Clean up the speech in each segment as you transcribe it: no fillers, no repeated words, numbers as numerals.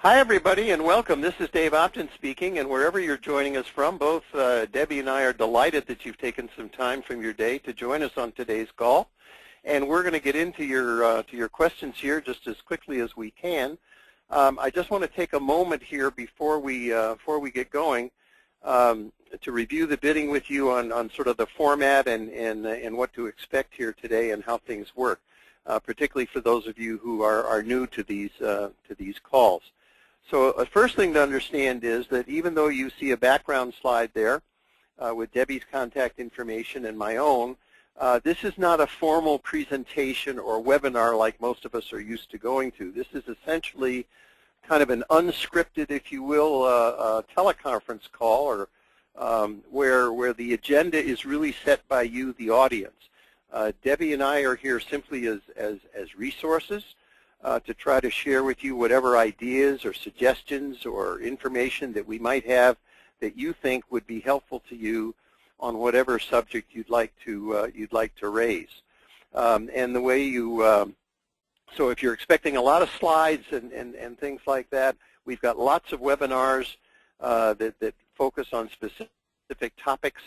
Hi, everybody, and welcome. This is Dave Opton speaking, and wherever you're joining us from, both Debbie and I are delighted that you've taken some time from your day to join us on today's call. And we're going to get into your questions here just as quickly as we can. I just want to take a moment here before we get going to review the bidding with you on sort of the format and what to expect here today and how things work, particularly for those of you who are new to these calls. So the first thing to understand is that even though you see a background slide there with Debbie's contact information and my own, this is not a formal presentation or webinar like most of us are used to going to. This is essentially kind of an unscripted, if you will, teleconference call, or where the agenda is really set by you, the audience. Debbie and I are here simply as resources to try to share with you whatever ideas or suggestions or information that we might have that you think would be helpful to you on whatever subject you'd like to raise. And the way you so if you're expecting a lot of slides and things like that, we've got lots of webinars that focus on specific topics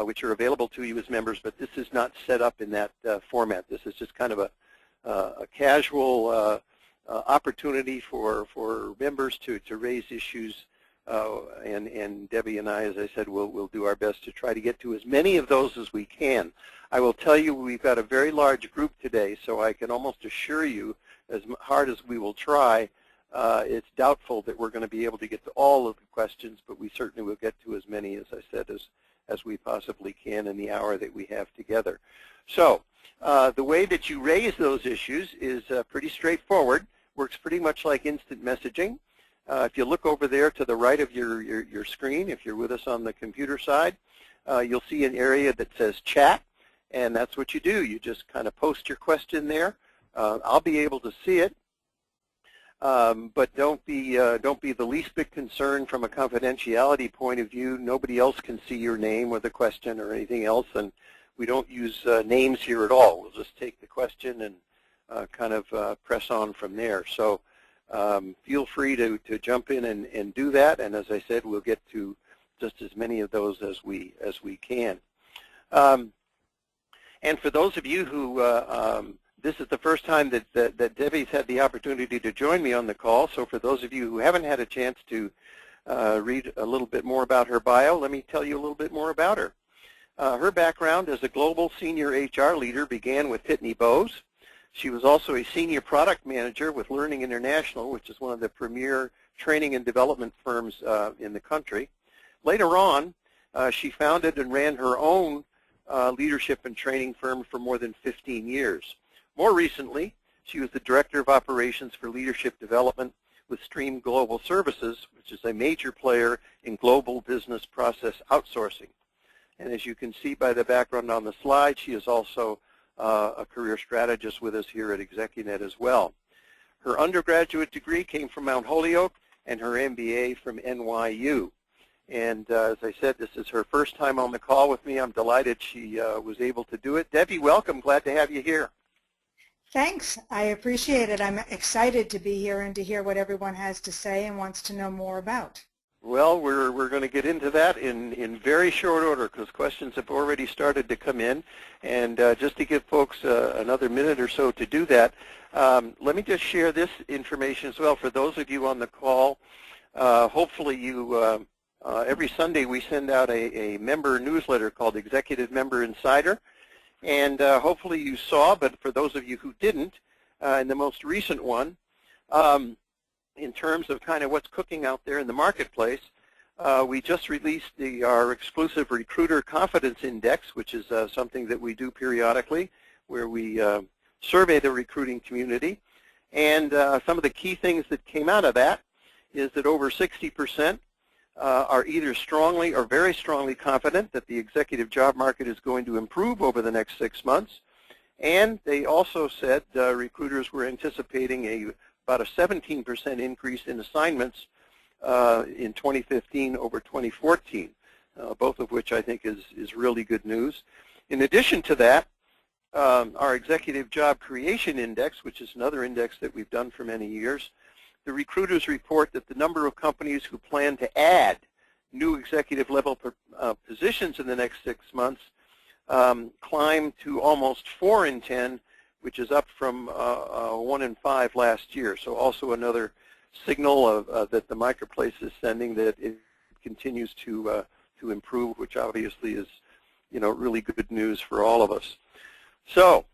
which are available to you as members, but this is not set up in that format. This is just kind of a casual opportunity for members to raise issues, and Debbie and I, as I said, will do our best to try to get to as many of those as we can. I will tell you we've got a very large group today, so I can almost assure you, as hard as we will try, it's doubtful that we're going to be able to get to all of the questions, but we certainly will get to as many, as I said, as we possibly can in the hour that we have together. So the way that you raise those issues is pretty straightforward. Works pretty much like instant messaging. If you look over there to the right of your screen, if you're with us on the computer side, you'll see an area that says chat, and that's what you do. You just kind of post your question there. I'll be able to see it, but don't be the least bit concerned from a confidentiality point of view. Nobody else can see your name or the question or anything else, and we don't use names here at all. We'll just take the question and kind of press on from there. So feel free to jump in and do that. And as I said, we'll get to just as many of those as we can. And for those of you who this is the first time that Debbie's had the opportunity to join me on the call. So for those of you who haven't had a chance to read a little bit more about her bio, let me tell you a little bit more about her. Her background as a global senior HR leader began with Pitney Bowes. She was also a senior product manager with Learning International, which is one of the premier training and development firms in the country. Later on, she founded and ran her own leadership and training firm for more than 15 years. More recently, she was the Director of Operations for Leadership Development with Stream Global Services, which is a major player in global business process outsourcing. And as you can see by the background on the slide, she is also a career strategist with us here at ExecuNet as well. Her undergraduate degree came from Mount Holyoke and her MBA from NYU. And as I said, this is her first time on the call with me. I'm delighted she was able to do it. Debbie, welcome. Glad to have you here. Thanks. I appreciate it. I'm excited to be here and to hear what everyone has to say and wants to know more about. Well, we're going to get into that in very short order because questions have already started to come in. And just to give folks another minute or so to do that, let me just share this information as well. For those of you on the call, hopefully you, every Sunday we send out a member newsletter called Executive Member Insider. And hopefully you saw, but for those of you who didn't, in the most recent one, in terms of kind of what's cooking out there in the marketplace, we just released our exclusive Recruiter Confidence Index, which is something that we do periodically, where we survey the recruiting community. And some of the key things that came out of that is that over 60% are either strongly or very strongly confident that the executive job market is going to improve over the next 6 months. And they also said recruiters were anticipating about a 17% increase in assignments in 2015 over 2014, both of which I think is really good news. In addition to that, our Executive Job Creation Index, which is another index that we've done for many years, the recruiters report that the number of companies who plan to add new executive level positions in the next 6 months climbed to almost 4 in 10, which is up from 1 in 5 last year. So also another signal that the marketplace is sending that it continues to improve, which obviously is, really good news for all of us. So,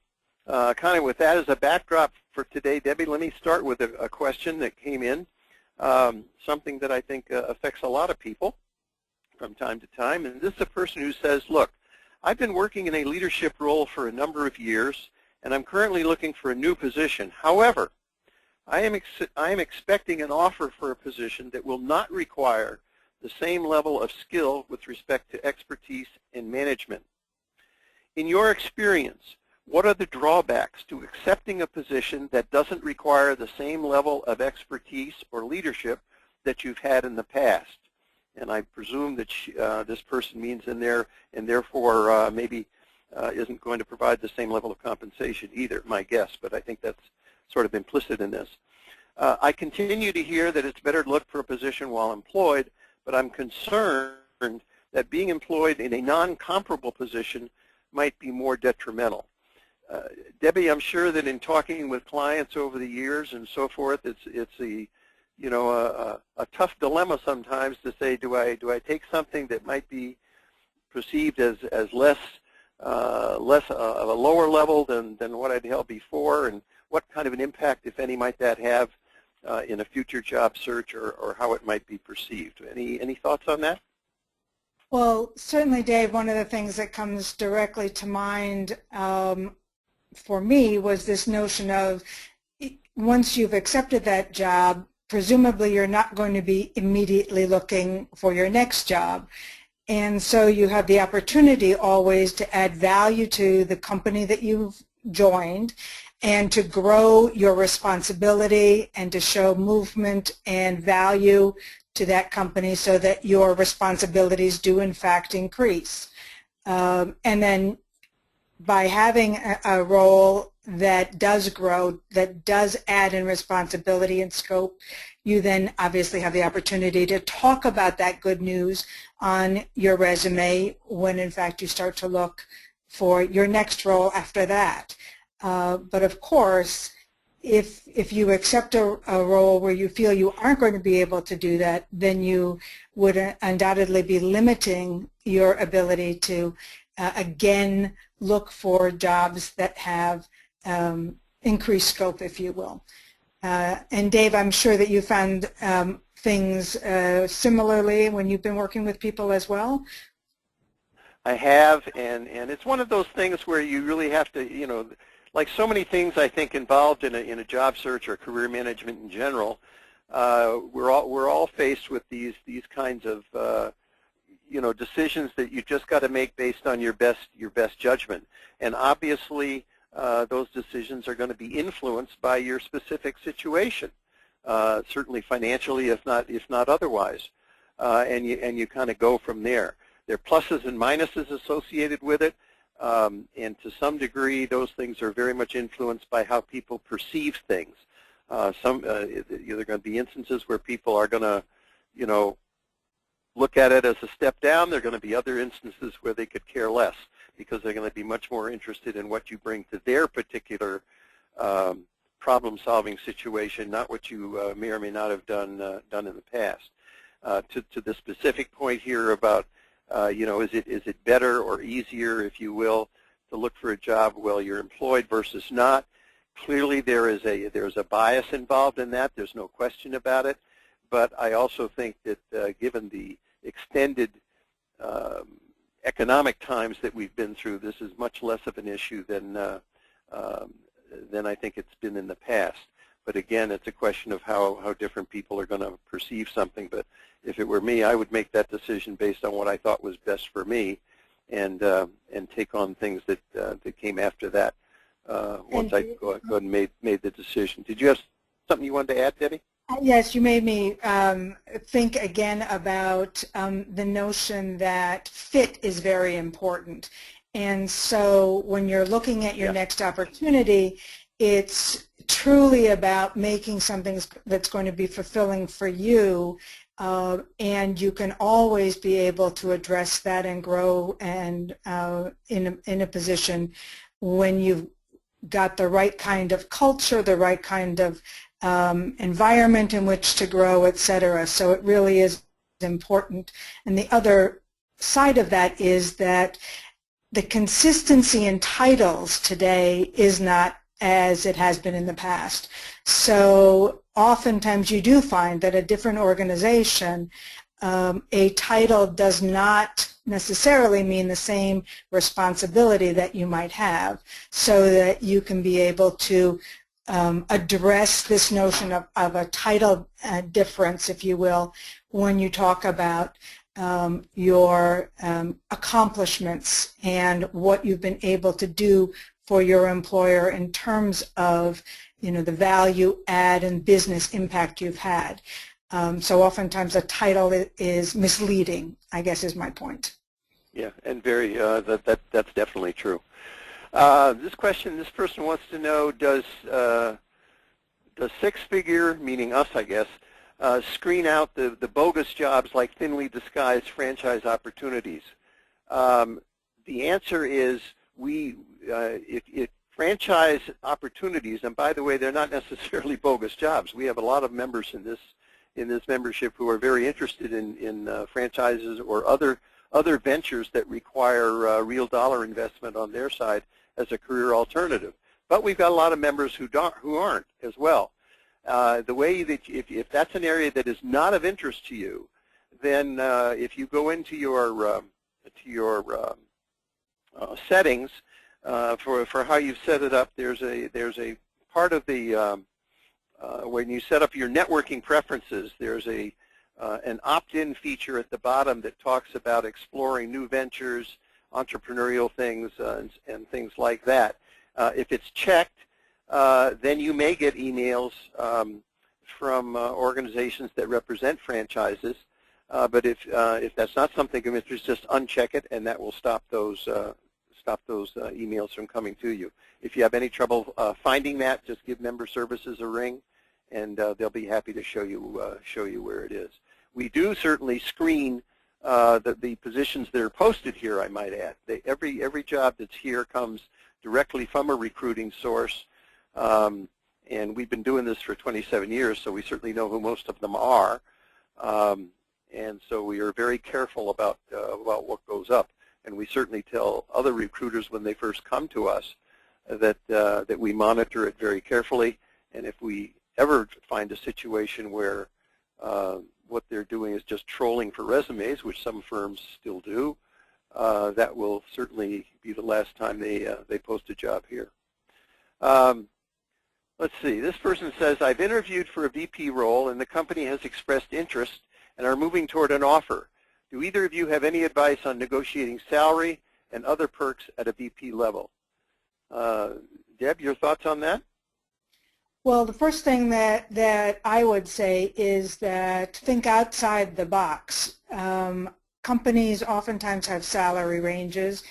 kind of with that as a backdrop for today, Debbie, let me start with a question that came in, something that I think affects a lot of people from time to time. And this is a person who says, look, I've been working in a leadership role for a number of years, and I'm currently looking for a new position. However, I am expecting an offer for a position that will not require the same level of skill with respect to expertise and management. In your experience, what are the drawbacks to accepting a position that doesn't require the same level of expertise or leadership that you've had in the past? And I presume that this person means in there, and therefore maybe isn't going to provide the same level of compensation either, my guess, but I think that's sort of implicit in this. I continue to hear that it's better to look for a position while employed, but I'm concerned that being employed in a non-comparable position might be more detrimental. Debbie, I'm sure that in talking with clients over the years and so forth, it's a tough dilemma sometimes to say, do I take something that might be perceived as less of a lower level than what I'd held before, and what kind of an impact, if any, might that have in a future job search, or how it might be perceived? Any thoughts on that? Well, certainly, Dave, one of the things that comes directly to mind for me was this notion of once you've accepted that job, presumably you're not going to be immediately looking for your next job. And so you have the opportunity always to add value to the company that you've joined and to grow your responsibility and to show movement and value to that company so that your responsibilities do in fact increase. And then by having a role that does grow, that does add in responsibility and scope, you then obviously have the opportunity to talk about that good news on your resume when in fact you start to look for your next role after that. But of course, if you accept a role where you feel you aren't going to be able to do that, then you would undoubtedly be limiting your ability to again look for jobs that have increased scope, if you will. And Dave, I'm sure that you found things similarly when you've been working with people as well. I have, and it's one of those things where you really have to, like so many things I think involved in a job search or career management in general, we're all faced with these kinds of decisions that you just got to make based on your best judgment. And obviously, those decisions are going to be influenced by your specific situation, certainly financially, if not otherwise. And you kind of go from there. There are pluses and minuses associated with it, and to some degree, those things are very much influenced by how people perceive things. There are going to be instances where people are going to, look at it as a step down. There are going to be other instances where they could care less because they're going to be much more interested in what you bring to their particular problem-solving situation, not what you may or may not have done in the past. To the specific point here about, is it better or easier, if you will, to look for a job while you're employed versus not? Clearly, there's a bias involved in that. There's no question about it. But I also think that given the extended economic times that we've been through, this is much less of an issue than I think it's been in the past. But again, it's a question of how different people are going to perceive something. But if it were me, I would make that decision based on what I thought was best for me, and take on things that came after that once I go ahead and made the decision. Did you have something you wanted to add, Debbie? Yes, you made me think again about the notion that fit is very important. And so when you're looking at your next opportunity, it's truly about making something that's going to be fulfilling for you, and you can always be able to address that and grow and in a position when you've got the right kind of culture, the right kind of environment in which to grow, etc. So it really is important. And the other side of that is that the consistency in titles today is not as it has been in the past. So oftentimes you do find that a different organization, a title does not necessarily mean the same responsibility that you might have, so that you can be able to address this notion of a title difference, if you will, when you talk about your accomplishments and what you've been able to do for your employer in terms of, you know, the value add and business impact you've had. So oftentimes a title is misleading, I guess is my point. Yeah, and very that's definitely true. This person wants to know, does six-figure, meaning us, I guess, screen out the bogus jobs like thinly disguised franchise opportunities? The answer is if franchise opportunities, and by the way, they're not necessarily bogus jobs. We have a lot of members in this membership who are very interested in franchises or other ventures that require real dollar investment on their side as a career alternative. But we've got a lot of members who aren't as well. The way that if that's an area that is not of interest to you, then if you go into your settings for how you've set it up, there's a part of the when you set up your networking preferences, there's an opt-in feature at the bottom that talks about exploring new ventures, entrepreneurial things, and things like that. If it's checked, then you may get emails from organizations that represent franchises. But if that's not something of interest, just uncheck it, and that will stop those emails from coming to you. If you have any trouble finding that, just give member services a ring, and they'll be happy to show you where it is. We do certainly screen the positions that are posted here, I might add. Every job that's here comes directly from a recruiting source, and we've been doing this for 27 years, so we certainly know who most of them are, and so we are very careful about what goes up, and we certainly tell other recruiters when they first come to us that we monitor it very carefully, and if we ever find a situation where what they're doing is just trolling for resumes, which some firms still do, that will certainly be the last time they post a job here. Let's see. This person says, I've interviewed for a VP role and the company has expressed interest and are moving toward an offer. Do either of you have any advice on negotiating salary and other perks at a VP level? Deb, your thoughts on that? Well, the first thing that I would say is that think outside the box. Companies oftentimes have salary ranges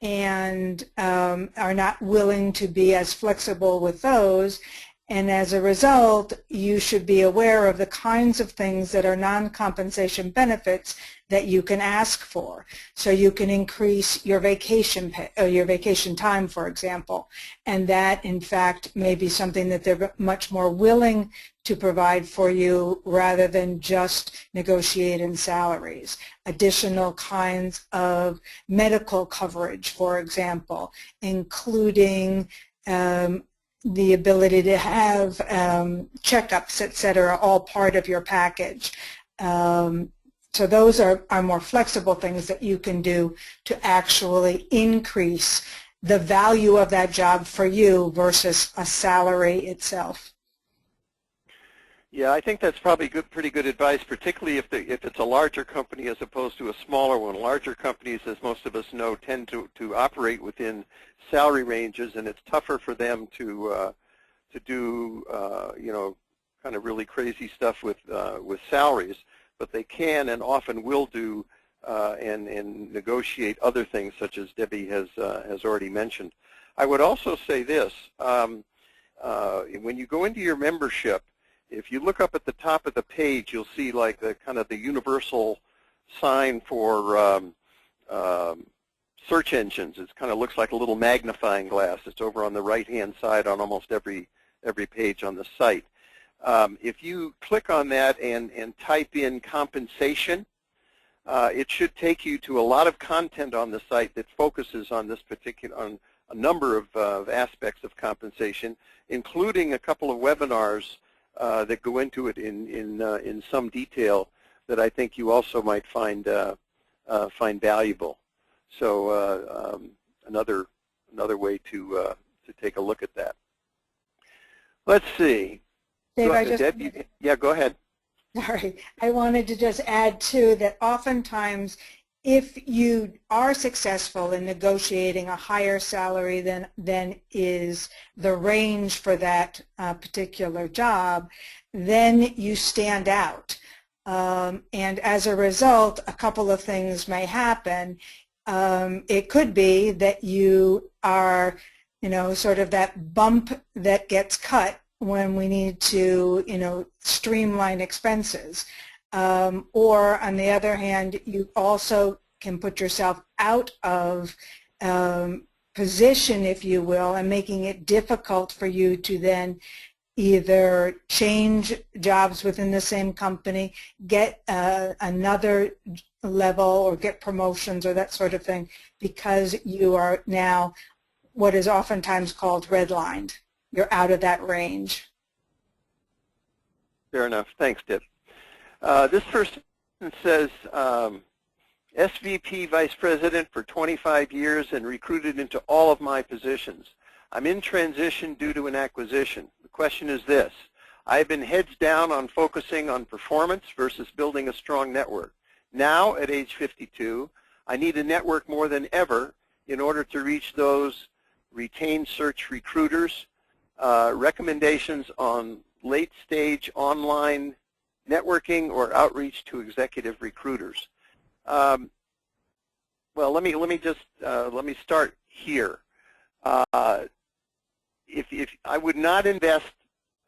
and are not willing to be as flexible with those. And as a result, you should be aware of the kinds of things that are non-compensation benefits that you can ask for. So you can increase your vacation pay, or your vacation time, for example. And that, in fact, may be something that they're much more willing to provide for you rather than just negotiate in salaries. Additional kinds of medical coverage, for example, including the ability to have checkups, et cetera, all part of your package. So those are more flexible things that you can do to actually increase the value of that job for you versus a salary itself. Yeah, I think that's probably pretty good advice, particularly if it's a larger company as opposed to a smaller one. Larger companies, as most of us know, tend to operate within salary ranges, and it's tougher for them to do you know, kind of really crazy stuff with salaries. But they can and often will do and negotiate other things, such as Debbie has already mentioned. I would also say this. when you go into your membership, if you look up at the top of the page, you'll see like the kind of the universal sign for search engines. It kind of looks like a little magnifying glass. It's over on the right-hand side on almost every page on the site. If you click on that and type in compensation, it should take you to a lot of content on the site that focuses on this particular, on a number of aspects of compensation, including a couple of webinars that go into it in some detail that I think you also might find valuable. So another way to take a look at that. Let's see. Dave, yeah, go ahead. Sorry, I wanted to just add too that oftentimes if you are successful in negotiating a higher salary than is the range for that particular job, then you stand out. And as a result, a couple of things may happen. It could be that you are, sort of that bump that gets cut when we need to, streamline expenses. Or on the other hand, you also can put yourself out of position, if you will, and making it difficult for you to then either change jobs within the same company, get another level, or get promotions or that sort of thing, because you are now what is oftentimes called redlined. You're out of that range. Fair enough. Thanks, Deb. This person says, SVP Vice President for 25 years and recruited into all of my positions. I'm in transition due to an acquisition. The question is this: I've been heads down on focusing on performance versus building a strong network. Now, at age 52, I need a network more than ever in order to reach those retained search recruiters. Recommendations on late-stage online networking or outreach to executive recruiters. Well, let me start here. If I would not invest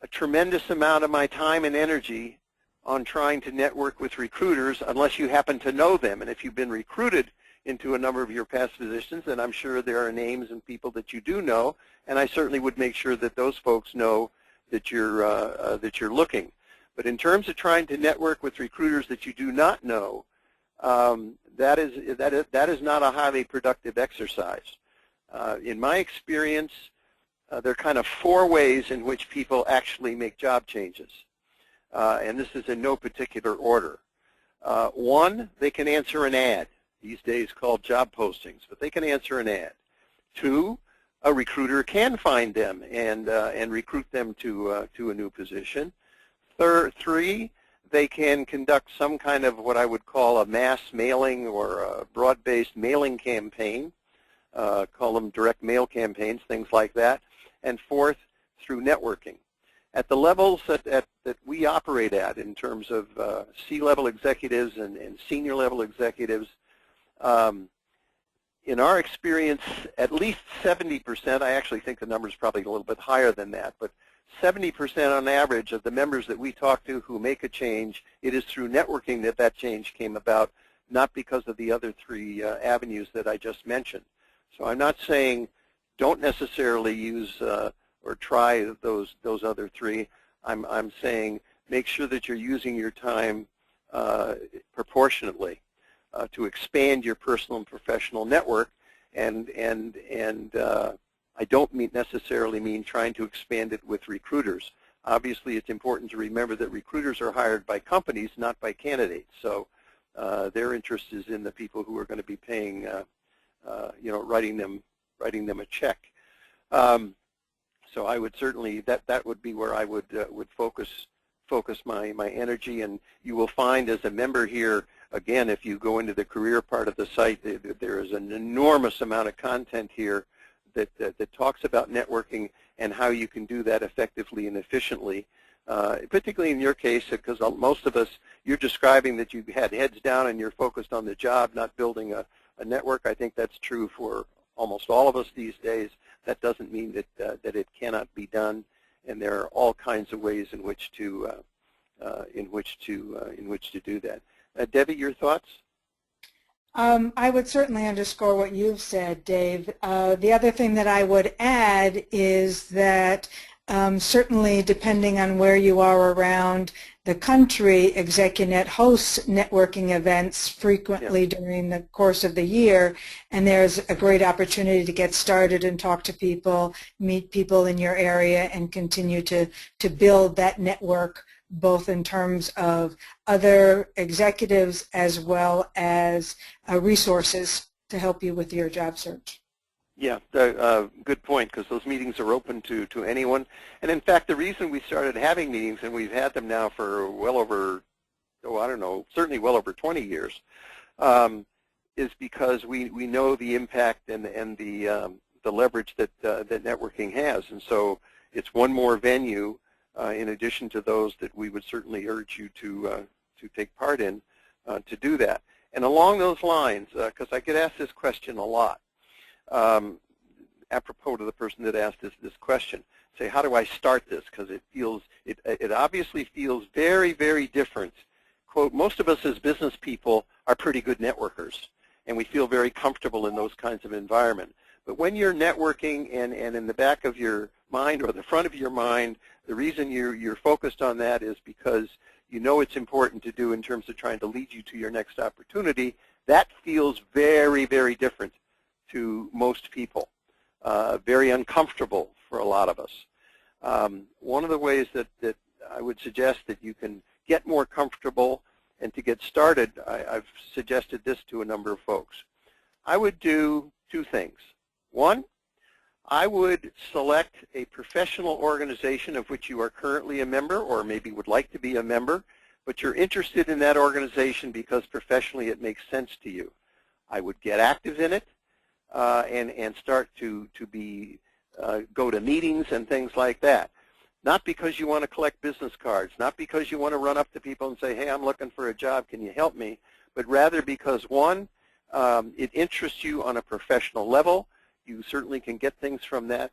a tremendous amount of my time and energy on trying to network with recruiters unless you happen to know them, and if you've been recruited into a number of your past positions, then I'm sure there are names and people that you do know, and I certainly would make sure that those folks know that you're looking. But in terms of trying to network with recruiters that you do not know, that is not a highly productive exercise. In my experience, there are kind of 4 ways in which people actually make job changes, and this is in no particular order. 1, they can answer an ad, these days called job postings, but they can answer an ad. 2, a recruiter can find them and recruit them to a new position. 3, they can conduct some kind of what I would call a mass mailing or a broad-based mailing campaign, call them direct mail campaigns, things like that. And 4th, through networking. At the levels that we operate at in terms of C-level executives and senior level executives, in our experience, at least 70%, I actually think the number is probably a little bit higher than that, but 70% on average of the members that we talk to who make a change, it is through networking that change came about, not because of the other 3 avenues that I just mentioned. So I'm not saying don't necessarily use or try those other 3. I'm saying make sure that you're using your time proportionately to expand your personal and professional network, and I don't necessarily mean trying to expand it with recruiters. Obviously, it's important to remember that recruiters are hired by companies, not by candidates. So their interest is in the people who are going to be paying, writing them a check. So I would certainly that would be where I would focus my energy, and you will find as a member here, again, if you go into the career part of the site, there is an enormous amount of content here that talks about networking and how you can do that effectively and efficiently, particularly in your case, because most of us, you're describing that you had heads down and you're focused on the job, not building a network. I think that's true for almost all of us these days. That doesn't mean that it cannot be done, and there are all kinds of ways in which to do that. Debbie, your thoughts? I would certainly underscore what you've said, Dave. The other thing that I would add is that certainly depending on where you are around the country, ExecuNet hosts networking events frequently during the course of the year, and there's a great opportunity to get started and talk to people, meet people in your area, and continue to build that network, both in terms of other executives as well as resources to help you with your job search. Yeah, good point, because those meetings are open to anyone. And in fact, the reason we started having meetings, and we've had them now for well over, I don't know, certainly well over 20 years, is because we know the impact and the leverage that that networking has. And so it's one more venue in addition to those that we would certainly urge you to take part in to do that. And along those lines, because I get asked this question a lot, apropos to the person that asked this question, say, how do I start this? Because it obviously feels very, very different. Quote, most of us as business people are pretty good networkers, and we feel very comfortable in those kinds of environment. But when you're networking and in the back of your mind or the front of your mind, the reason you're focused on that is because you know it's important to do in terms of trying to lead you to your next opportunity. That feels very, very different to most people, very uncomfortable for a lot of us. One of the ways that I would suggest that you can get more comfortable and to get started, I've suggested this to a number of folks. I would do two things. One, I would select a professional organization of which you are currently a member or maybe would like to be a member, but you're interested in that organization because professionally it makes sense to you. I would get active in it and start to go to meetings and things like that. Not because you want to collect business cards, not because you want to run up to people and say, hey, I'm looking for a job, can you help me? But rather because, one, it interests you on a professional level. You certainly can get things from that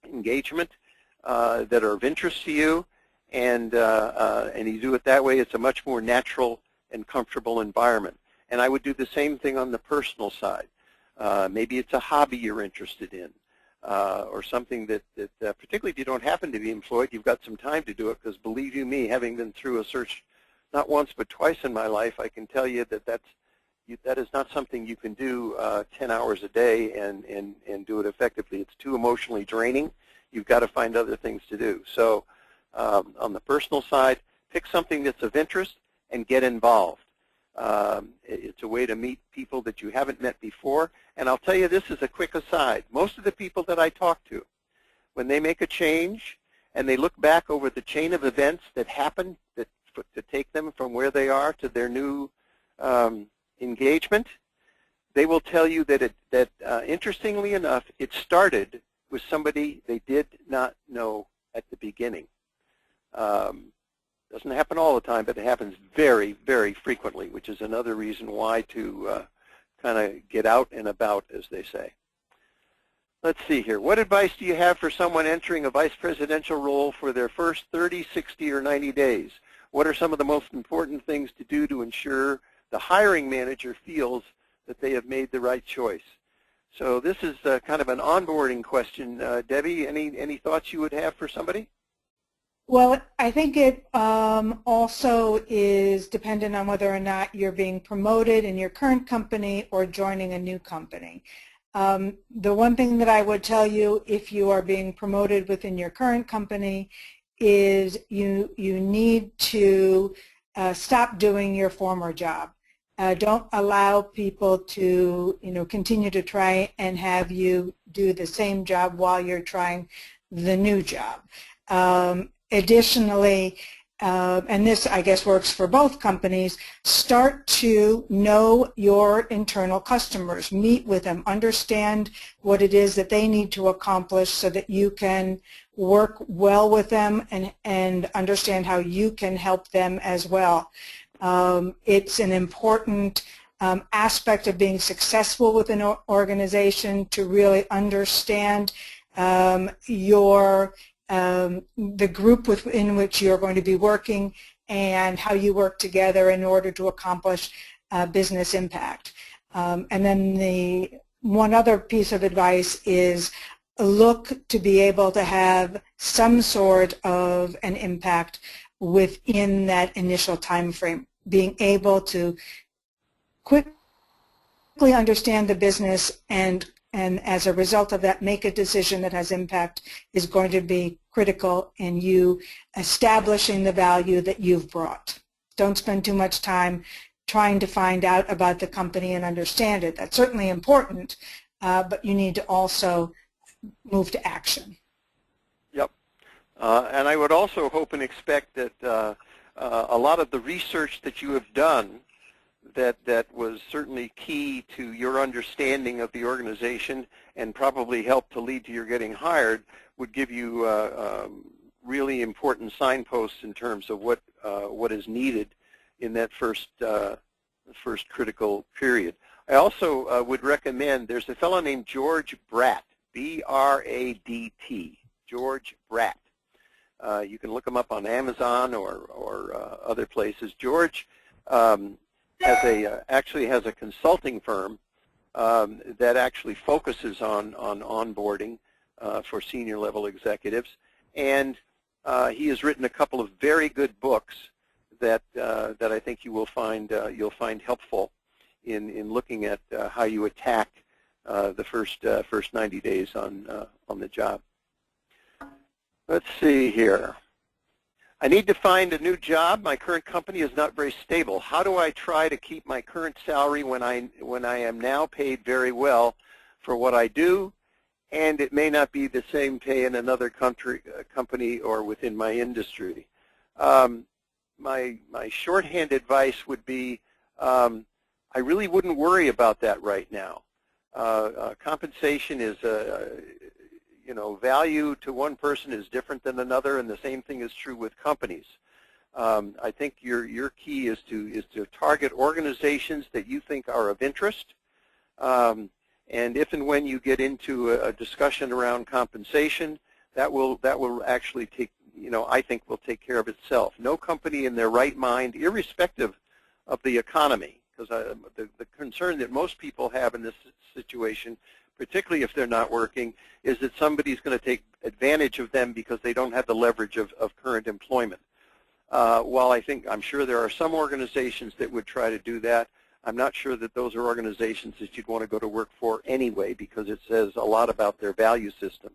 engagement that are of interest to you, and you do it that way. It's a much more natural and comfortable environment. And I would do the same thing on the personal side. Maybe it's a hobby you're interested in, or something that particularly if you don't happen to be employed, you've got some time to do it, because believe you me, having been through a search not once but twice in my life, I can tell you that that is not something you can do 10 hours a day and do it effectively. It's too emotionally draining. You've got to find other things to do. So on the personal side, pick something that's of interest and get involved. It's a way to meet people that you haven't met before. And I'll tell you this as a quick aside. Most of the people that I talk to, when they make a change and they look back over the chain of events that happened to take them from where they are to their new engagement, they will tell you that interestingly enough, it started with somebody they did not know at the beginning. Doesn't happen all the time, but it happens very, very frequently, which is another reason why to kind of get out and about, as they say. Let's see here. What advice do you have for someone entering a vice presidential role for their first 30, 60, or 90 days? What are some of the most important things to do to ensure the hiring manager feels that they have made the right choice? So this is kind of an onboarding question. Debbie, any thoughts you would have for somebody? Well, I think it also is dependent on whether or not you're being promoted in your current company or joining a new company. The one thing that I would tell you if you are being promoted within your current company is you need to stop doing your former job. Don't allow people to continue to try and have you do the same job while you're trying the new job. Additionally, and this I guess works for both companies, start to know your internal customers, meet with them, understand what it is that they need to accomplish so that you can work well with them and understand how you can help them as well. It's an important aspect of being successful with an organization to really understand the group in which you're going to be working, and how you work together in order to accomplish business impact. And then the one other piece of advice is look to be able to have some sort of an impact within that initial time frame. Being able to quickly understand the business and as a result of that make a decision that has impact is going to be critical in you establishing the value that you've brought. Don't spend too much time trying to find out about the company and understand it. That's certainly important, but you need to also move to action. Yep. And I would also hope and expect that a lot of the research that you have done that was certainly key to your understanding of the organization and probably helped to lead to your getting hired would give you really important signposts in terms of what is needed in that first critical period. I also would recommend, there's a fellow named George Bradt, B-R-A-D-T, George Bradt. You can look him up on Amazon or other places. George actually has a consulting firm that actually focuses on onboarding for senior level executives, and he has written a couple of very good books that I think you will find you'll find helpful in looking at how you attack the first 90 days on the job. Let's see here. I need to find a new job. My current company is not very stable. How do I try to keep my current salary when I am now paid very well for what I do, and it may not be the same pay in another company or within my industry? My shorthand advice would be I really wouldn't worry about that right now. Compensation is value to one person is different than another, and the same thing is true with companies. I think your key is to target organizations that you think are of interest, and if and when you get into a discussion around compensation, that will actually take, I think will take care of itself. No company in their right mind, irrespective of the economy, because the concern that most people have in this situation, particularly if they're not working, is that somebody's going to take advantage of them because they don't have the leverage of current employment. While I'm sure there are some organizations that would try to do that, I'm not sure that those are organizations that you'd want to go to work for anyway, because it says a lot about their value system.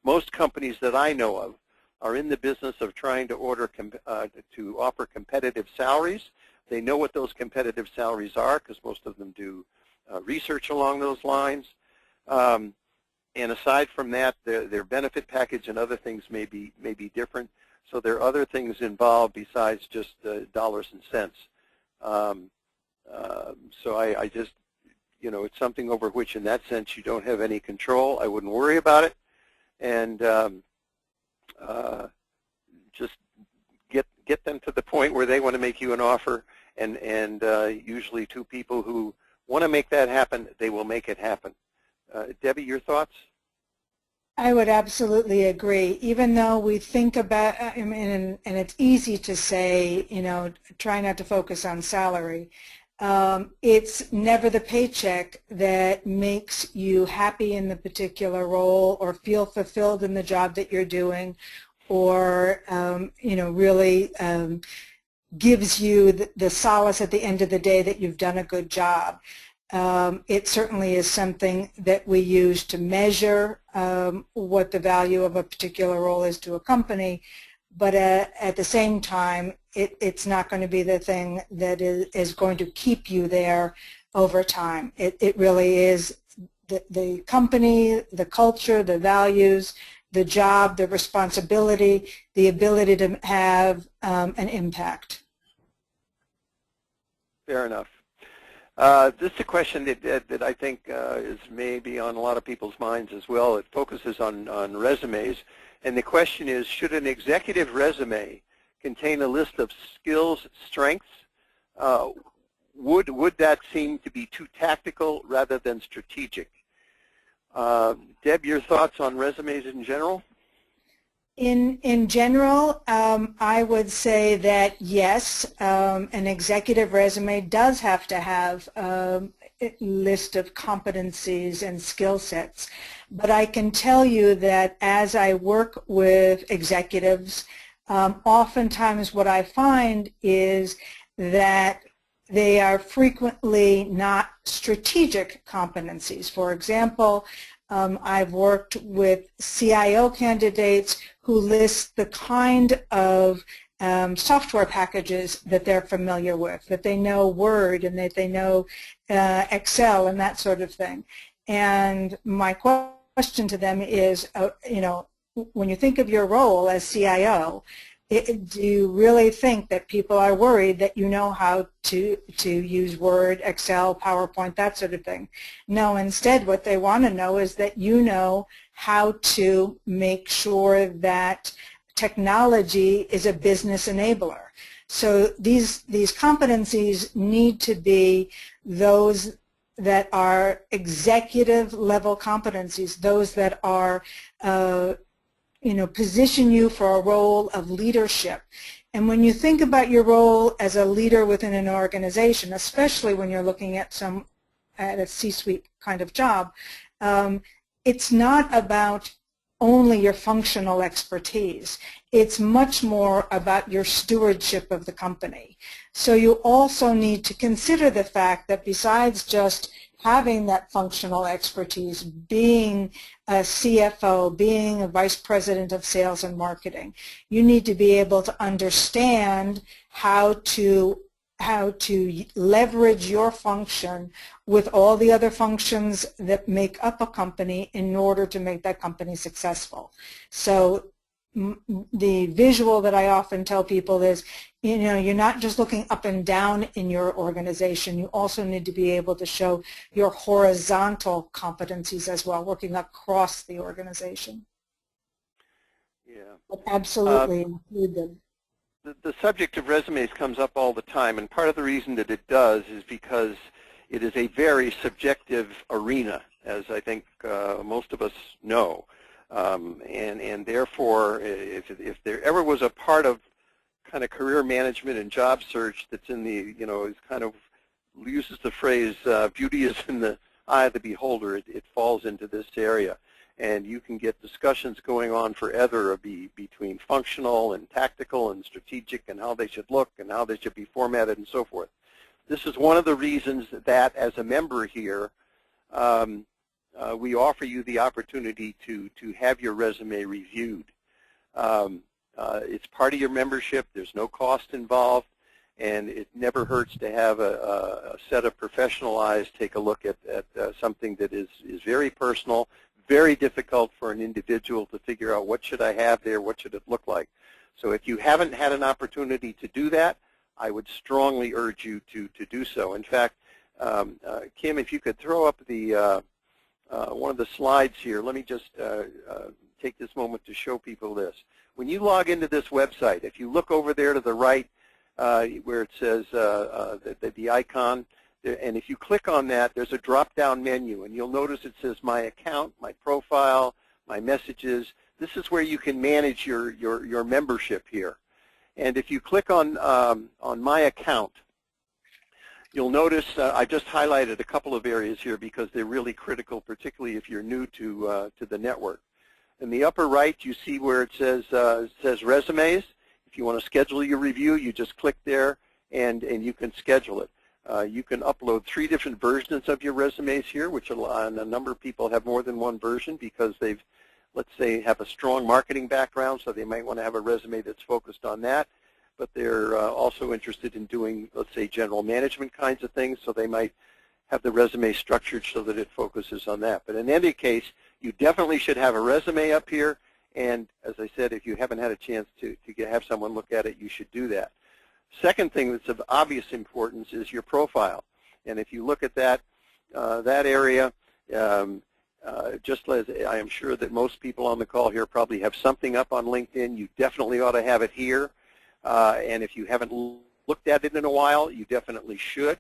Most companies that I know of are in the business of trying to offer competitive salaries. They know what those competitive salaries are because most of them do research along those lines. And aside from that, their benefit package and other things may be different. So there are other things involved besides just dollars and cents. So I just, it's something over which, in that sense, you don't have any control. I wouldn't worry about it, and just get them to the point where they want to make you an offer. And usually two people who want to make that happen, they will make it happen. Debbie, your thoughts? I would absolutely agree. Even though we think about, and it's easy to say, try not to focus on salary. It's never the paycheck that makes you happy in the particular role or feel fulfilled in the job that you're doing, or really gives you the solace at the end of the day that you've done a good job. It certainly is something that we use to measure what the value of a particular role is to a company, but at the same time, it's not going to be the thing that is going to keep you there over time. It really is the company, the culture, the values, the job, the responsibility, the ability to have an impact. Fair enough. This is a question that I think is maybe on a lot of people's minds as well. It focuses on resumes. And the question is, should an executive resume contain a list of skills, strengths? Would that seem to be too tactical rather than strategic? Deb, your thoughts on resumes in general? In general, I would say that yes, an executive resume does have to have a list of competencies and skill sets. But I can tell you that as I work with executives, oftentimes what I find is that they are frequently not strategic competencies. For example, I've worked with CIO candidates who list the kind of software packages that they're familiar with, that they know Word and that they know Excel and that sort of thing. And my question to them is, when you think of your role as CIO, do you really think that people are worried that you know how to use Word, Excel, PowerPoint, that sort of thing? No, instead what they want to know is that you know how to make sure that technology is a business enabler. So these competencies need to be those that are executive level competencies, those that are position you for a role of leadership. And when you think about your role as a leader within an organization, especially when you're looking at a C-suite kind of job, it's not about only your functional expertise. It's much more about your stewardship of the company. So you also need to consider the fact that besides just having that functional expertise, being a CFO, being a vice president of sales and marketing, you need to be able to understand how to leverage your function with all the other functions that make up a company in order to make that company successful. So the visual that I often tell people is, you're not just looking up and down in your organization. You also need to be able to show your horizontal competencies as well, working across the organization. Yeah. But absolutely include them. The subject of resumes comes up all the time, and part of the reason that it does is because it is a very subjective arena, as I think most of us know. And therefore, if there ever was a part of kind of career management and job search that's in the, is kind of uses the phrase, beauty is in the eye of the beholder, it falls into this area. And you can get discussions going on forever between functional and tactical and strategic and how they should look and how they should be formatted and so forth. This is one of the reasons that as a member here, we offer you the opportunity to have your resume reviewed. It's part of your membership. There's no cost involved, and it never hurts to have a set of professional eyes take a look at something that is very personal, very difficult for an individual to figure out what should I have there, what should it look like. So if you haven't had an opportunity to do that, I would strongly urge you to do so. In fact, Kim, if you could throw up the one of the slides here. Let me just take this moment to show people this. When you log into this website, if you look over there to the right where it says the icon, and if you click on that, there's a drop-down menu, and you'll notice it says My Account, My Profile, My Messages. This is where you can manage your membership here. And if you click on My Account, you'll notice I just highlighted a couple of areas here because they're really critical, particularly if you're new to the network. In the upper right, you see where it says Resumes. If you want to schedule your review, you just click there, and you can schedule it. You can upload 3 different versions of your resumes here, which a number of people have more than one version because they've, let's say, have a strong marketing background, so they might want to have a resume that's focused on that. But they're also interested in doing, let's say, general management kinds of things, so they might have the resume structured so that it focuses on that. But in any case, you definitely should have a resume up here, and as I said, if you haven't had a chance to have someone look at it, you should do that. Second thing that's of obvious importance is your profile. And if you look at that area, just as I am sure that most people on the call here probably have something up on LinkedIn, you definitely ought to have it here. And if you haven't looked at it in a while, you definitely should.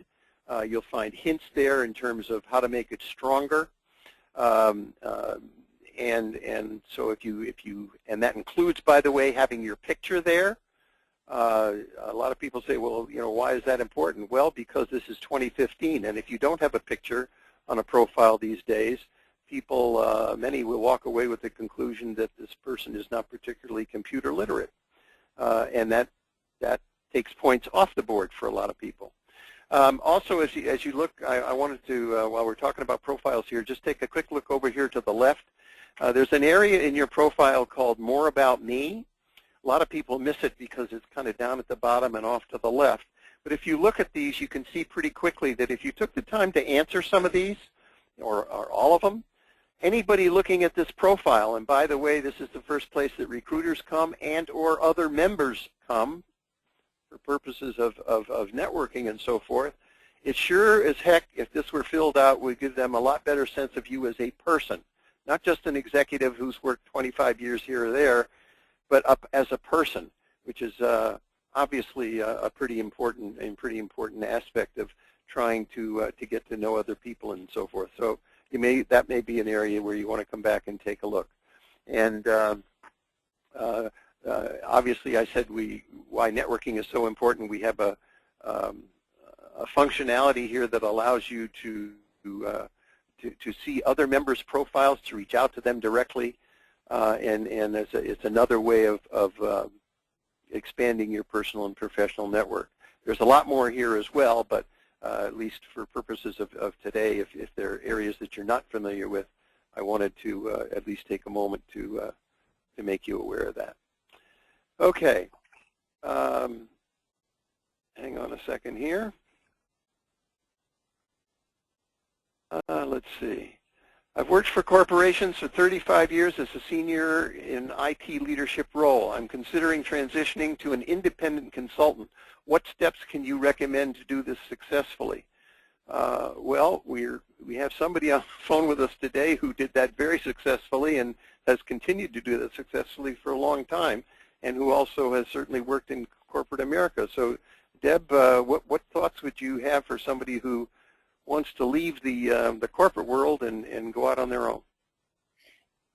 You'll find hints there in terms of how to make it stronger. Um, and so and that includes, by the way, having your picture there. A lot of people say, well, why is that important? Well, because this is 2015, and if you don't have a picture on a profile these days, people, many will walk away with the conclusion that this person is not particularly computer literate, and that takes points off the board for a lot of people. Also, as you look, I wanted to, while we're talking about profiles here, just take a quick look over here to the left. There's an area in your profile called More About Me. A lot of people miss it because it's kind of down at the bottom and off to the left. But if you look at these, you can see pretty quickly that if you took the time to answer some of these, or all of them, anybody looking at this profile, and by the way, this is the first place that recruiters come and or other members come for purposes of networking and so forth, it sure as heck, if this were filled out, would give them a lot better sense of you as a person. Not just an executive who's worked 25 years here or there, but up as a person, which is obviously a pretty important aspect of trying to get to know other people and so forth. So that may be an area where you want to come back and take a look. And obviously, I said why networking is so important. We have a functionality here that allows you to see other members' profiles, to reach out to them directly, and it's another way of expanding your personal and professional network. There's a lot more here as well, but at least for purposes of today, if there are areas that you're not familiar with, I wanted to at least take a moment to make you aware of that. Okay. Hang on a second here. Let's see. I've worked for corporations for 35 years as a senior in IT leadership role. I'm considering transitioning to an independent consultant. What steps can you recommend to do this successfully? Well, we have somebody on the phone with us today who did that very successfully and has continued to do that successfully for a long time, and who also has certainly worked in corporate America. So, Deb, what thoughts would you have for somebody who wants to leave the corporate world and go out on their own?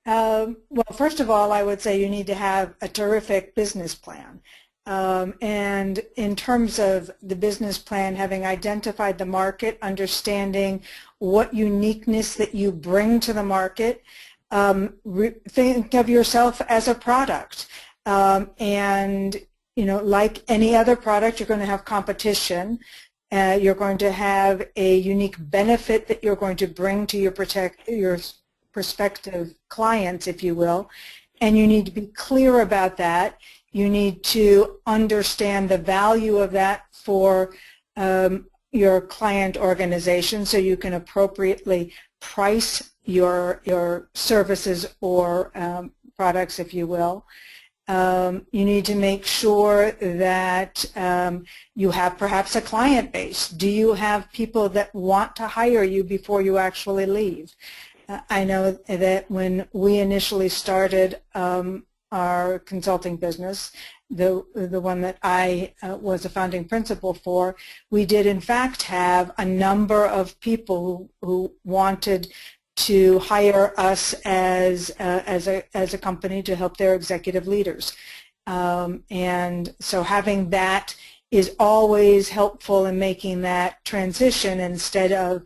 Well, first of all, I would say you need to have a terrific business plan. And in terms of the business plan, having identified the market, understanding what uniqueness that you bring to the market, think of yourself as a product. And, like any other product, you're going to have competition. You're going to have a unique benefit that you're going to bring to your prospective clients, if you will, and you need to be clear about that. You need to understand the value of that for your client organization so you can appropriately price your services or products, if you will. You need to make sure that you have perhaps a client base. Do you have people that want to hire you before you actually leave? I know that when we initially started our consulting business, the one that I was a founding principal for, we did in fact have a number of people who wanted to hire us as a company to help their executive leaders. And so having that is always helpful in making that transition instead of,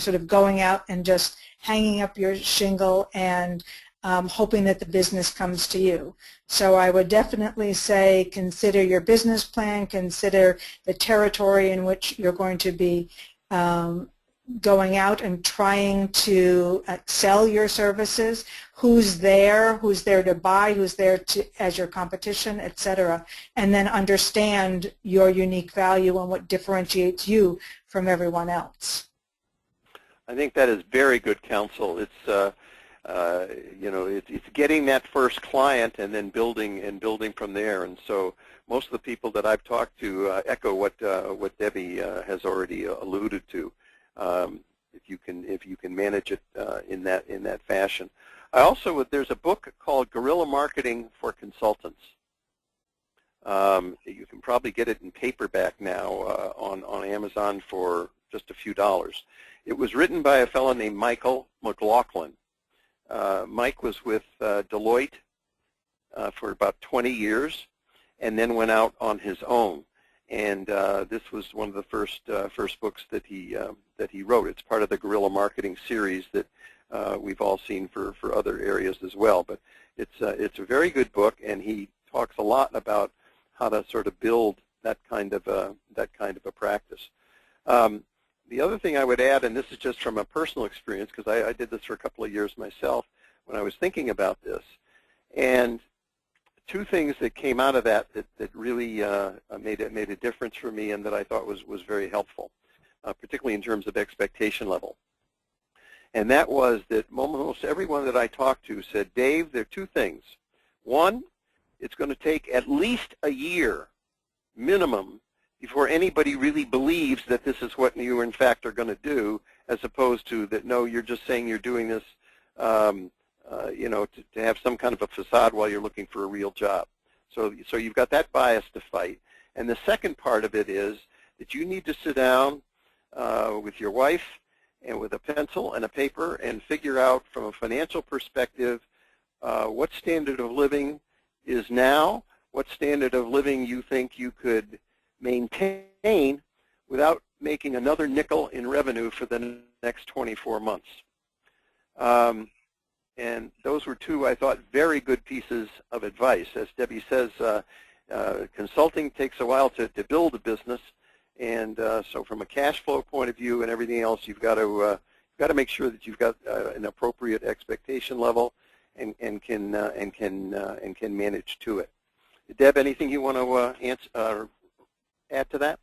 sort of going out and just hanging up your shingle and hoping that the business comes to you. So I would definitely say consider your business plan, consider the territory in which you're going to be going out and trying to sell your services, who's there to buy, who's there as your competition, etc., and then understand your unique value and what differentiates you from everyone else. I think that is very good counsel. It's it's getting that first client and then building from there. And so most of the people that I've talked to echo what Debbie has already alluded to. If you can manage it in that fashion. There's a book called Guerrilla Marketing for Consultants. You can probably get it in paperback now on Amazon for just a few dollars. It was written by a fellow named Michael McLaughlin. Mike was with Deloitte for about 20 years and then went out on his own. And this was one of the first books that he wrote. It's part of the guerrilla marketing series that we've all seen for other areas as well. But it's a very good book, and he talks a lot about how to sort of build that kind of a practice. The other thing I would add, and this is just from a personal experience, because I did this for a couple of years myself when I was thinking about this, and two things that came out of that really made a difference for me and that I thought was very helpful, particularly in terms of expectation level. And that was that almost everyone that I talked to said, Dave, there are two things. One, it's going to take at least a year minimum before anybody really believes that this is what you in fact are going to do, as opposed to that, no, you're just saying you're doing this you know, to have some kind of a facade while you're looking for a real job. So you've got that bias to fight. And the second part of it is that you need to sit down with your wife and with a pencil and a paper and figure out from a financial perspective what standard of living is now, what standard of living you think you could maintain without making another nickel in revenue for the next 24 months. And those were two, I thought, very good pieces of advice. As Debbie says, consulting takes a while to build a business, and so from a cash flow point of view and everything else, you've got to make sure that you've got an appropriate expectation level and can manage to it. Deb, anything you want to add to that?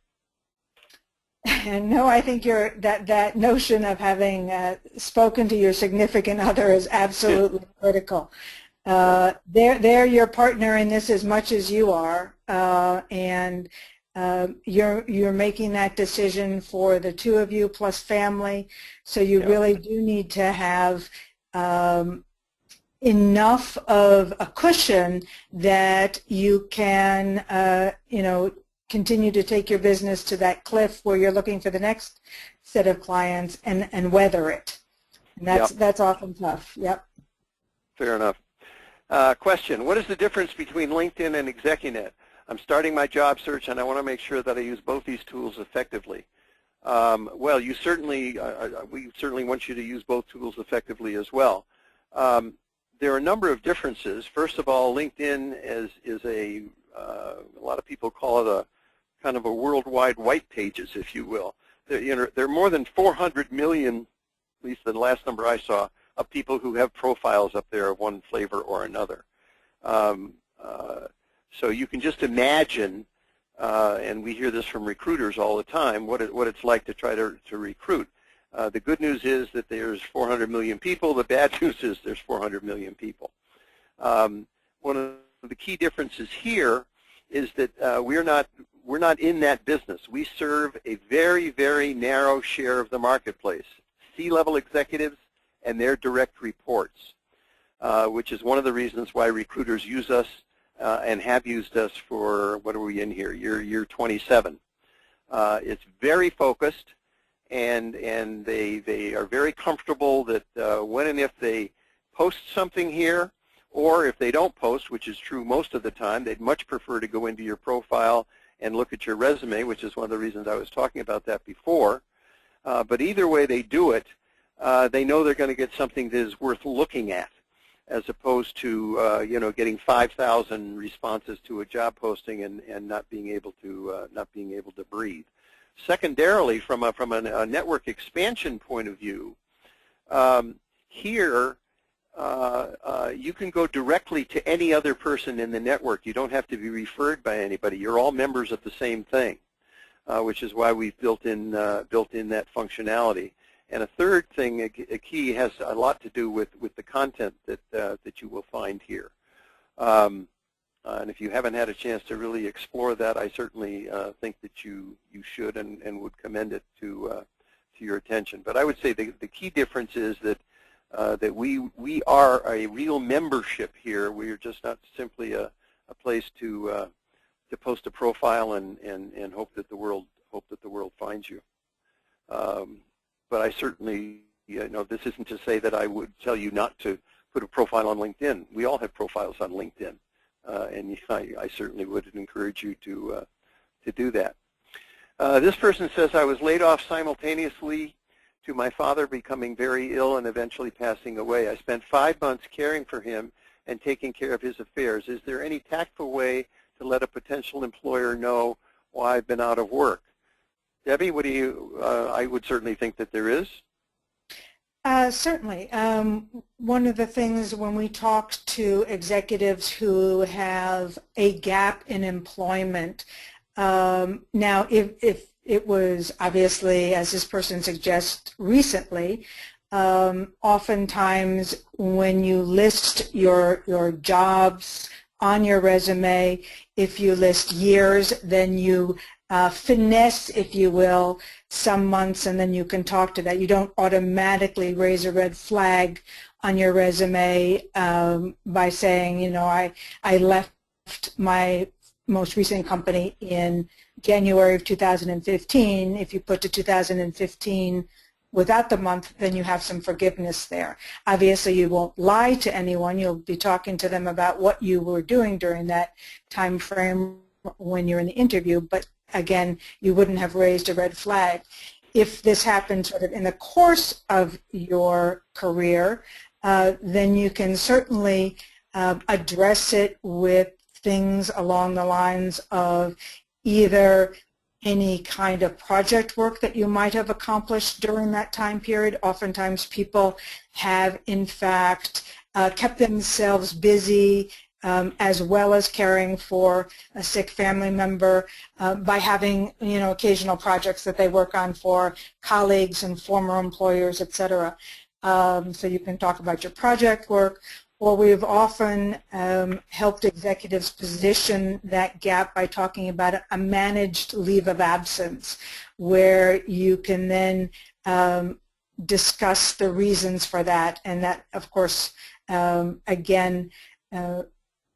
No, I think that notion of having spoken to your significant other is absolutely critical. They're your partner in this as much as you are, and you're making that decision for the two of you plus family. So you really do need to have enough of a cushion that you can, you know, continue to take your business to that cliff where you're looking for the next set of clients and weather it. And that's often tough. Yep. Fair enough. Question, what is the difference between LinkedIn and ExecuNet? I'm starting my job search and I want to make sure that I use both these tools effectively. Well, you certainly, we certainly want you to use both tools effectively as well. There are a number of differences. First of all, LinkedIn is a lot of people call it a kind of a worldwide white pages, if you will. There are more than 400 million, at least the last number I saw, of people who have profiles up there of one flavor or another. So you can just imagine, and we hear this from recruiters all the time, what it's like to try to recruit. The good news is that there's 400 million people. The bad news is there's 400 million people. One of the key differences here is that we're not in that business. We serve a very, very narrow share of the marketplace, C-level executives and their direct reports, which is one of the reasons why recruiters use us and have used us for, what are we in here, year 27. It's very focused, and they are very comfortable that when and if they post something here, or if they don't post, which is true most of the time, they'd much prefer to go into your profile and look at your resume, which is one of the reasons I was talking about that before. But either way they do it, they know they're going to get something that is worth looking at, as opposed to you know, getting 5,000 responses to a job posting and not being able to breathe. Secondarily, from a network expansion point of view, here you can go directly to any other person in the network. You don't have to be referred by anybody. You're all members of the same thing, which is why we've built in that functionality. And a third thing, a key, has a lot to do with the content that you will find here. And if you haven't had a chance to really explore that, I certainly think that you should and would commend it to your attention. But I would say the key difference is that that we are a real membership here. We are just not simply a place to post a profile and hope that the world finds you. but I certainly, this isn't to say that I would tell you not to put a profile on LinkedIn. We all have profiles on LinkedIn, and I certainly would encourage you to do that. This person says, I was laid off simultaneously to my father becoming very ill and eventually passing away. I spent 5 months caring for him and taking care of his affairs. Is there any tactful way to let a potential employer know why I've been out of work? Debbie, what do you, I would certainly think that there is. Certainly. One of the things when we talk to executives who have a gap in employment, now if it was obviously, as this person suggests, recently, oftentimes when you list your jobs on your resume, if you list years, then you finesse, if you will, some months, and then you can talk to that. You don't automatically raise a red flag on your resume by saying, I left my most recent company in January of 2015. If you put to 2015 without the month, then you have some forgiveness there. Obviously, you won't lie to anyone. You'll be talking to them about what you were doing during that time frame when you're in the interview, but again, you wouldn't have raised a red flag. If this happened sort of in the course of your career, then you can certainly address it with things along the lines of either any kind of project work that you might have accomplished during that time period. Oftentimes people have, in fact, kept themselves busy as well as caring for a sick family member by having, occasional projects that they work on for colleagues and former employers, etc. So you can talk about your project work, or we've often helped executives position that gap by talking about a managed leave of absence, where you can then discuss the reasons for that, and that, of course, again,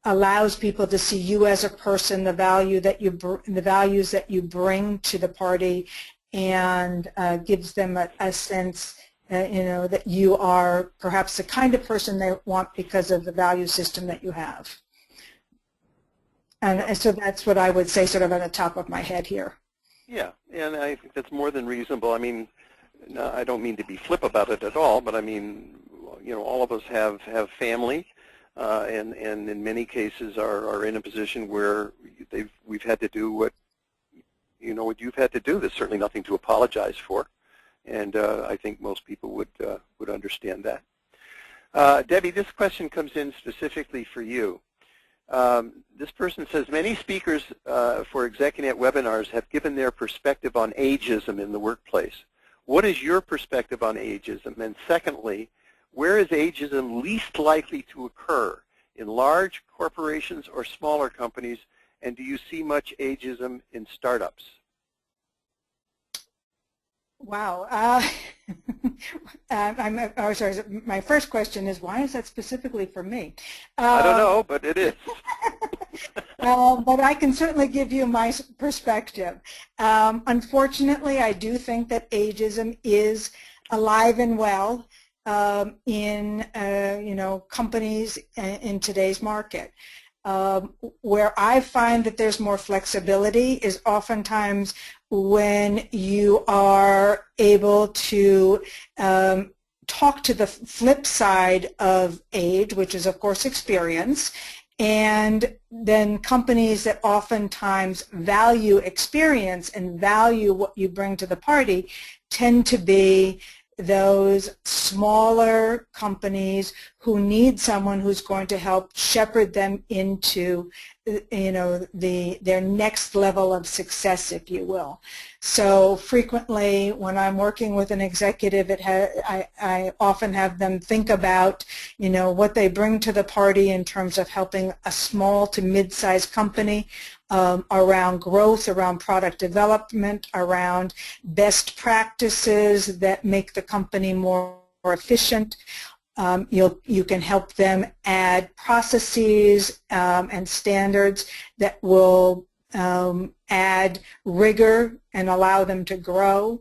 allows people to see you as a person, the values that you bring to the party, and gives them a sense, that you are perhaps the kind of person they want because of the value system that you have. And so that's what I would say, sort of on the top of my head here. Yeah, and I think that's more than reasonable. I mean, I don't mean to be flip about it at all, but I mean, all of us have family. And in many cases are in a position where we've had to do what you've had to do. There's certainly nothing to apologize for, and I think most people would understand that. Debbie, this question comes in specifically for you. This person says, many speakers for ExecuNet webinars have given their perspective on ageism in the workplace. What is your perspective on ageism? And secondly, where is ageism least likely to occur, in large corporations or smaller companies, and do you see much ageism in startups? Wow. Sorry, my first question is, why is that specifically for me? I don't know, but it is. But I can certainly give you my perspective. Unfortunately, I do think that ageism is alive and well in companies in today's market. Where I find that there's more flexibility is oftentimes when you are able to talk to the flip side of age, which is of course experience, and then companies that oftentimes value experience and value what you bring to the party tend to be those smaller companies who need someone who's going to help shepherd them into their next level of success, if you will. So frequently when I'm working with an executive, I often have them think about what they bring to the party in terms of helping a small to mid-sized company around growth, around product development, around best practices that make the company more efficient. You can help them add processes and standards that will add rigor and allow them to grow.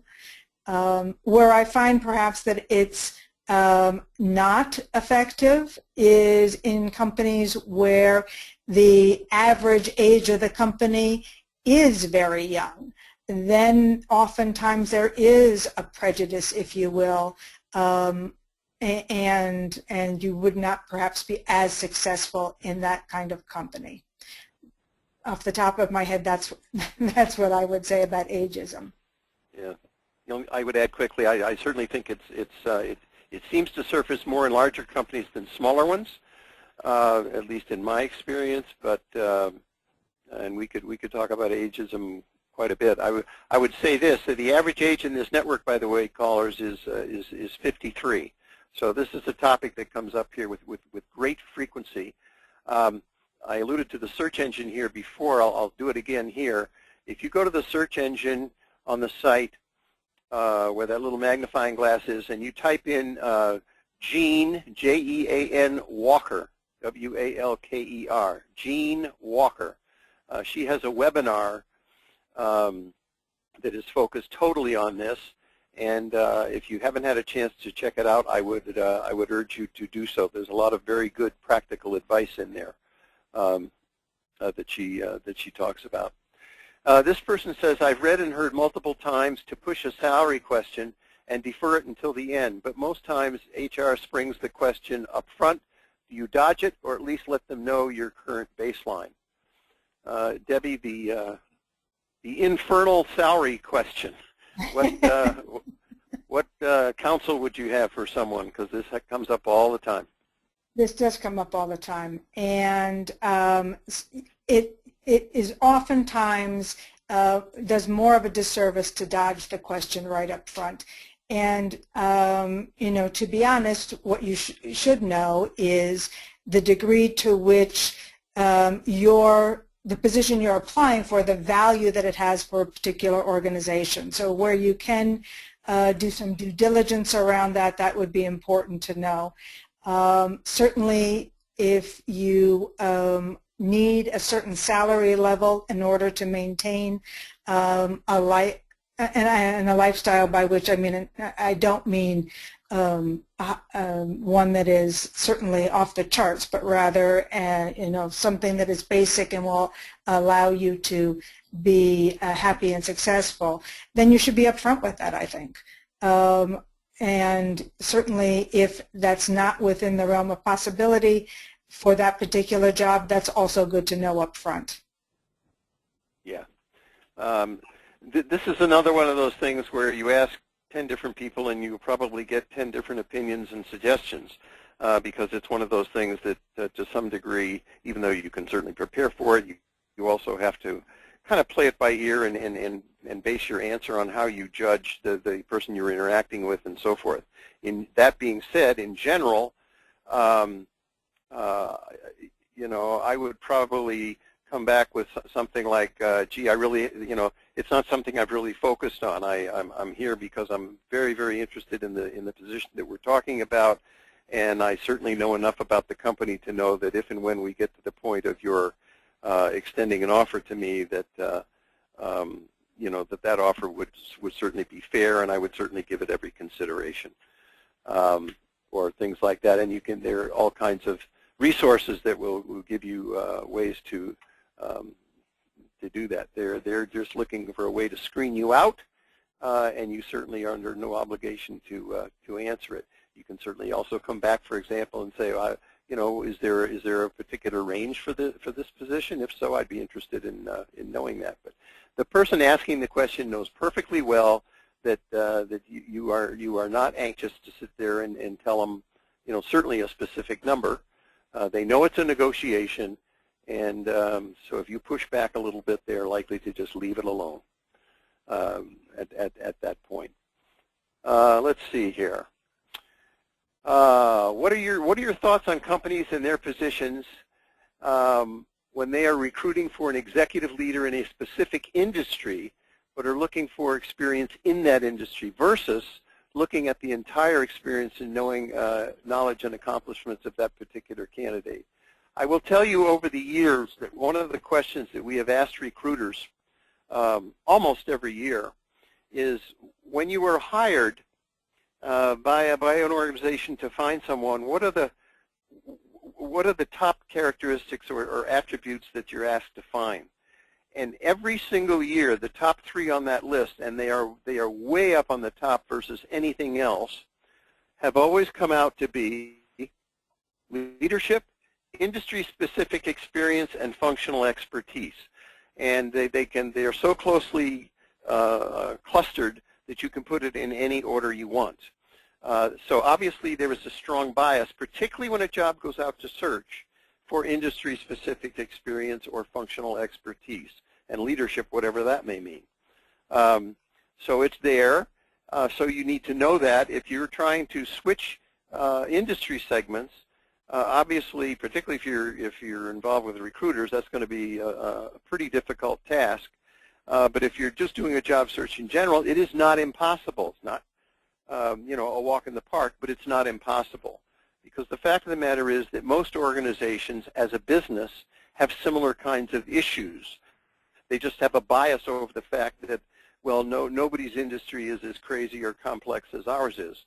Where I find perhaps that it's not effective is in companies where the average age of the company is very young. Then oftentimes there is a prejudice, if you will, and you would not perhaps be as successful in that kind of company. Off the top of my head, that's what I would say about ageism. Yeah, I would add quickly. I certainly think it seems to surface more in larger companies than smaller ones, at least in my experience. But and we could talk about ageism quite a bit. I would say this: that the average age in this network, by the way, callers, is 53. So this is a topic that comes up here with great frequency. I alluded to the search engine here before. I'll do it again here. If you go to the search engine on the site where that little magnifying glass is, and you type in Jean, Jean Walker, W-A-L-K-E-R, Jean Walker. She has a webinar that is focused totally on this. And if you haven't had a chance to check it out, I would urge you to do so. There's a lot of very good practical advice in there that she talks about. This person says, I've read and heard multiple times to push a salary question and defer it until the end, but most times HR springs the question up front. Do you dodge it, or at least let them know your current baseline? Debbie, the infernal salary question. What counsel would you have for someone? Because this comes up all the time. This does come up all the time, and it is oftentimes does more of a disservice to dodge the question right up front. And you know, to be honest, what you should know is the degree to which the position you're applying for, the value that it has for a particular organization. So where you can do some due diligence around that, that would be important to know. Certainly, if you need a certain salary level in order to maintain a lifestyle, by which I mean, I don't mean one that is certainly off the charts, but rather you know, something that is basic and will allow you to be happy and successful, then you should be upfront with that, I think. And certainly if that's not within the realm of possibility for that particular job, that's also good to know up front. Yeah. This is another one of those things where you ask 10 different people and you probably get 10 different opinions and suggestions because it's one of those things that to some degree, even though you can certainly prepare for it, you also have to kind of play it by ear and base your answer on how you judge the person you're interacting with and so forth. In that being said, in general, you know, I would probably come back with something like, gee, I really, you know, it's not something I've really focused on. I'm here because I'm very, very interested in the position that we're talking about, and I certainly know enough about the company to know that if and when we get to the point of your extending an offer to me, that you know, that offer would certainly be fair, and I would certainly give it every consideration, or things like that. And there are all kinds of resources that will give you ways to do that. They're just looking for a way to screen you out, and you certainly are under no obligation to answer it. You can certainly also come back, for example, and say, you know, is there a particular range for this position? If so, I'd be interested in knowing that. But the person asking the question knows perfectly well that you are not anxious to sit there and tell them, you know, certainly a specific number. They know it's a negotiation, and so if you push back a little bit, they're likely to just leave it alone at that point. Let's see here. What are your thoughts on companies and their positions when they are recruiting for an executive leader in a specific industry, but are looking for experience in that industry versus looking at the entire experience and knowing knowledge and accomplishments of that particular candidate? I will tell you over the years that one of the questions that we have asked recruiters almost every year is when you were hired by an organization to find someone, what are the top characteristics or attributes that you're asked to find? And every single year, the top 3 on that list, and they are way up on the top versus anything else, have always come out to be leadership, industry-specific experience, and functional expertise. And they are so closely clustered that you can put it in any order you want. So obviously there is a strong bias, particularly when a job goes out to search, for industry-specific experience or functional expertise, and leadership, whatever that may mean. So it's there. So you need to know that. If you're trying to switch industry segments, obviously, particularly if you're involved with recruiters, that's going to be a pretty difficult task. But if you're just doing a job search in general, it is not impossible. It's not a walk in the park, but it's not impossible. Because the fact of the matter is that most organizations, as a business, have similar kinds of issues. They just have a bias over the fact that, well, nobody's industry is as crazy or complex as ours is,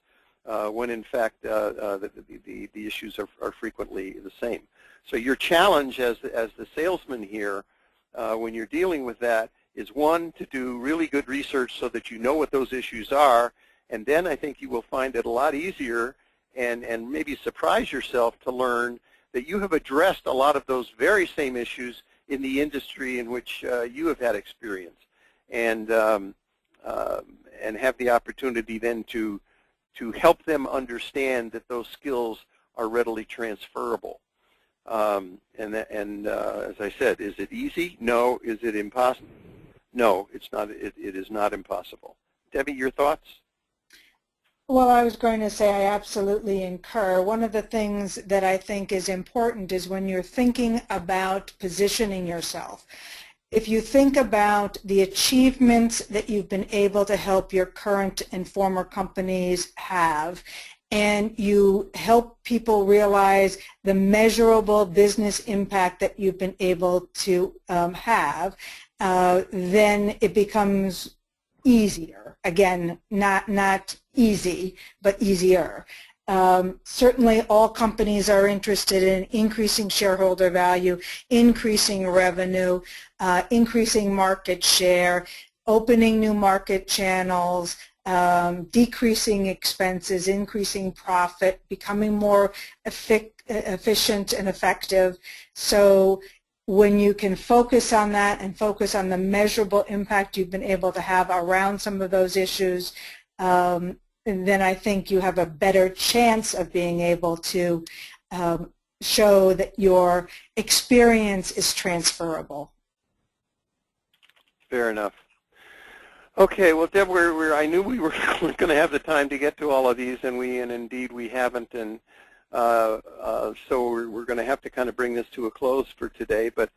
when in fact the issues are frequently the same. So your challenge as the salesman here, when you're dealing with that, is one, to do really good research so that you know what those issues are, and then I think you will find it a lot easier and maybe surprise yourself to learn that you have addressed a lot of those very same issues in the industry in which you have had experience, and have the opportunity then to help them understand that those skills are readily transferable. As I said, is it easy? No. Is it impossible? No, it's not. It is not impossible. Debbie, your thoughts? Well, I was going to say I absolutely concur. One of the things that I think is important is when you're thinking about positioning yourself. If you think about the achievements that you've been able to help your current and former companies have, and you help people realize the measurable business impact that you've been able to have, then it becomes easier. Again, not easy, but easier. Certainly all companies are interested in increasing shareholder value, increasing revenue, increasing market share, opening new market channels, decreasing expenses, increasing profit, becoming more efficient and effective. So when you can focus on that and focus on the measurable impact you've been able to have around some of those issues, then I think you have a better chance of being able to show that your experience is transferable. Fair enough. Okay, well, Deb, I knew we were going to have the time to get to all of these, and indeed we haven't, and so we're going to have to kind of bring this to a close for today. But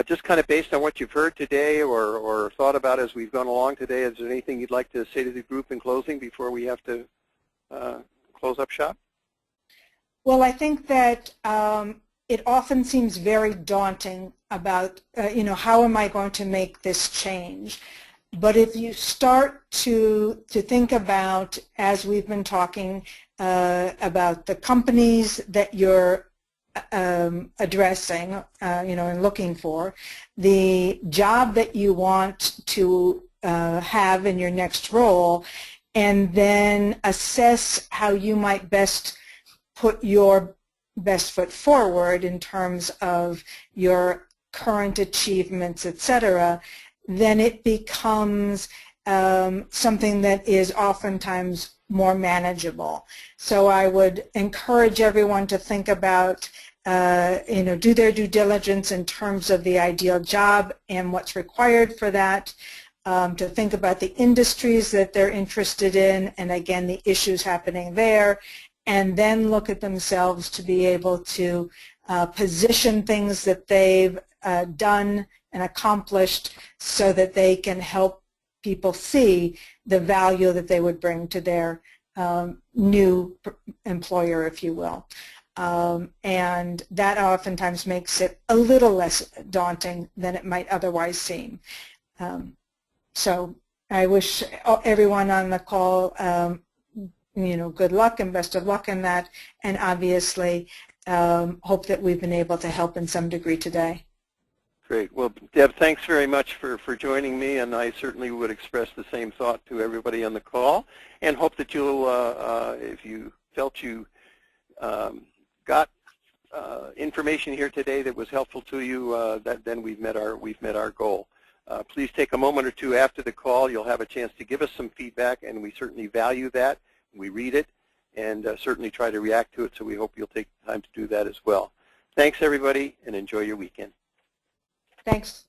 just kind of based on what you've heard today or thought about as we've gone along today, is there anything you'd like to say to the group in closing before we have to close up shop? Well, I think that it often seems very daunting about, how am I going to make this change? But if you start to think about, as we've been talking about the companies that you're addressing, and looking for, the job that you want to have in your next role, and then assess how you might best put your best foot forward in terms of your current achievements, etc., then it becomes something that is oftentimes more manageable. So I would encourage everyone to think about, do their due diligence in terms of the ideal job and what's required for that, to think about the industries that they're interested in, and again, the issues happening there, and then look at themselves to be able to position things that they've done and accomplished so that they can help people see the value that they would bring to their new employer, if you will. And that oftentimes makes it a little less daunting than it might otherwise seem. So I wish everyone on the call, good luck and best of luck in that, and obviously hope that we've been able to help in some degree today. Great. Well, Deb, thanks very much for joining me, and I certainly would express the same thought to everybody on the call, and hope that you'll, if you felt you got information here today that was helpful to you, then we've met our goal. Please take a moment or two after the call. You'll have a chance to give us some feedback, and we certainly value that. We read it and certainly try to react to it, so we hope you'll take the time to do that as well. Thanks, everybody, and enjoy your weekend. Thanks.